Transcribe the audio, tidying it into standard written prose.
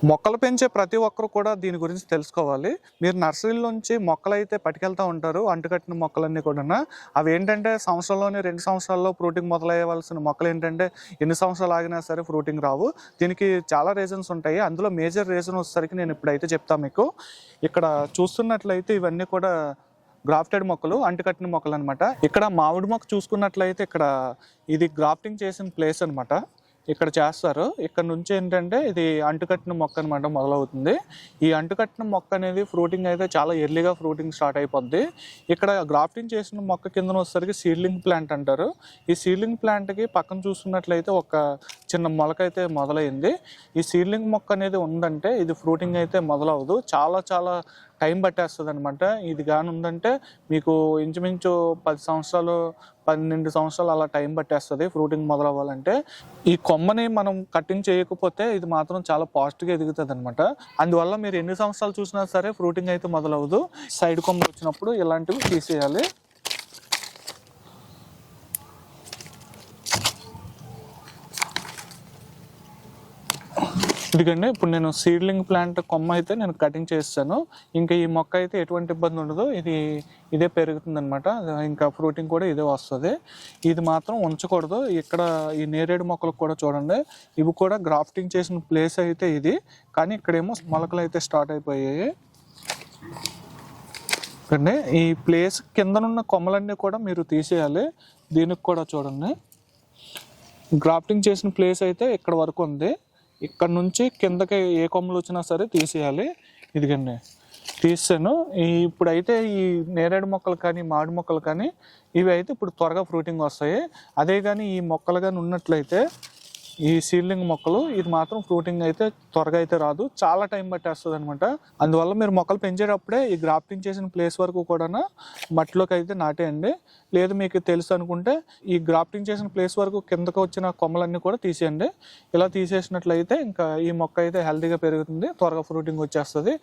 మొక్కలు పెంచే ప్రతి ఒక్కరు కూడా దీని గురించి తెలుసుకోవాలి. మీరు నర్సరీలోంచి మొక్కలైతే పట్టుకెళ్తా ఉంటారు. అంటుకట్టిన మొక్కలన్నీ కూడాను. అవి ఏంటంటే సంవత్సరంలోనే 2 సంవత్సరాల్లో ఫ్రూటింగ్ మొదలయ్యవలసిన మొక్కలు ఏంటంటే ఎన్ని సంవత్సరాలు ఆగినా సరే ఫ్రూటింగ్ రావు. దీనికి చాలా రీజన్స్ ఉంటాయి. అందులో మేజర్ రీజన్ వచ్చేసరికి నేను ఇప్పుడైతే చెప్తాను మీకు. ఇక్కడ చూస్తున్నట్లయితే ఇవన్నీ కూడా గ్రాఫ్టెడ్ మొక్కలు, అంటుకట్టిన మొక్కలు అనమాట. ఇక్కడ మామిడి మొక్క చూసుకున్నట్లయితే ఇక్కడ ఇది గ్రాఫ్టింగ్ చేసిన ప్లేస్ అనమాట. ఇక్కడ చేస్తారు. ఇక్కడ నుంచి ఏంటంటే ఇది అంటుకట్టిన మొక్క అనమాట మొదలవుతుంది. ఈ అంటుకట్టిన మొక్క అనేది ఫ్రూటింగ్ అయితే చాలా ఎర్లీగా ఫ్రూటింగ్ స్టార్ట్ అయిపోద్ది. ఇక్కడ గ్రాఫ్టింగ్ చేసిన మొక్క కింద వచ్చేసరికి సీడ్లింగ్ ప్లాంట్ అంటారు. ఈ సీడ్లింగ్ ప్లాంట్కి పక్కన చూసుకున్నట్లయితే ఒక చిన్న మొలక అయితే మొదలైంది. ఈ సీడ్లింగ్ మొక్క అనేది ఉందంటే ఇది ఫ్రూటింగ్ అయితే మొదలవదు. చాలా టైం పట్టేస్తుంది అనమాట. ఇది కానీ ఉందంటే మీకు ఇంచుమించు 10 సంవత్సరాలు 12 సంవత్సరాలు అలా టైం పట్టేస్తుంది ఫ్రూటింగ్ మొదలవ్వాలంటే. ఈ కొమ్మని మనం కటింగ్ చేయకపోతే ఇది మాత్రం చాలా ఫాస్ట్గా ఎదుగుతుంది అనమాట. అందువల్ల మీరు ఎన్ని సంవత్సరాలు చూసినా సరే ఫ్రూటింగ్ అయితే మొదలవదు. సైడ్ కొమ్మలు వచ్చినప్పుడు ఇలాంటివి తీసేయాలి. ఇదిగండి, ఇప్పుడు నేను సీడ్లింగ్ ప్లాంట్ కొమ్మ అయితే నేను కటింగ్ చేస్తాను. ఇంకా ఈ మొక్క అయితే ఎటువంటి ఇబ్బంది ఉండదు. ఇదే పెరుగుతుంది అనమాట. ఇంకా ఫ్రూటింగ్ కూడా ఇదే వస్తుంది. ఇది మాత్రం ఉంచకూడదు. ఇక్కడ ఈ నేరేడు మొక్కలకు కూడా చూడండి, ఇవి కూడా గ్రాఫ్టింగ్ చేసిన ప్లేస్ అయితే ఇది. కానీ ఇక్కడేమో మొలకలు అయితే స్టార్ట్ అయిపోయాయి. అండి, ఈ ప్లేస్ కిందనున్న కొమ్మలన్నీ కూడా మీరు తీసేయాలి. దీనికి కూడా చూడండి, గ్రాఫ్టింగ్ చేసిన ప్లేస్ అయితే ఇక్కడ వరకు ఉంది. ఇక్కడ నుంచి కిందకి ఏ కొమ్మలు వచ్చినా సరే తీసేయాలి. ఇదిగండి, తీసాను. ఇప్పుడైతే ఈ నేరేడు మొక్కలు కానీ మామిడి మొక్కలు కానీ ఇవి అయితే ఇప్పుడు త్వరగా ఫ్రూటింగ్ వస్తాయి. అదే కానీ ఈ మొక్కలు కానీ ఉన్నట్లయితే ఈ సీడ్లింగ్ మొక్కలు ఇది మాత్రం ఫ్రూటింగ్ అయితే త్వరగా అయితే రాదు. చాలా టైం పట్టేస్తుంది అనమాట. అందువల్ల మీరు మొక్కలు పెంచేటప్పుడే ఈ గ్రాఫ్టింగ్ చేసిన ప్లేస్ వరకు కూడా మట్టిలోకి అయితే నాటేయండి. లేదు మీకు తెలుసు అనుకుంటే ఈ గ్రాఫ్టింగ్ చేసిన ప్లేస్ వరకు కిందకు వచ్చిన కొమ్మలన్నీ కూడా తీసేయండి. ఇలా తీసేసినట్లయితే ఇంకా ఈ మొక్క అయితే హెల్తీగా పెరుగుతుంది, త్వరగా ఫ్రూటింగ్ వచ్చేస్తుంది.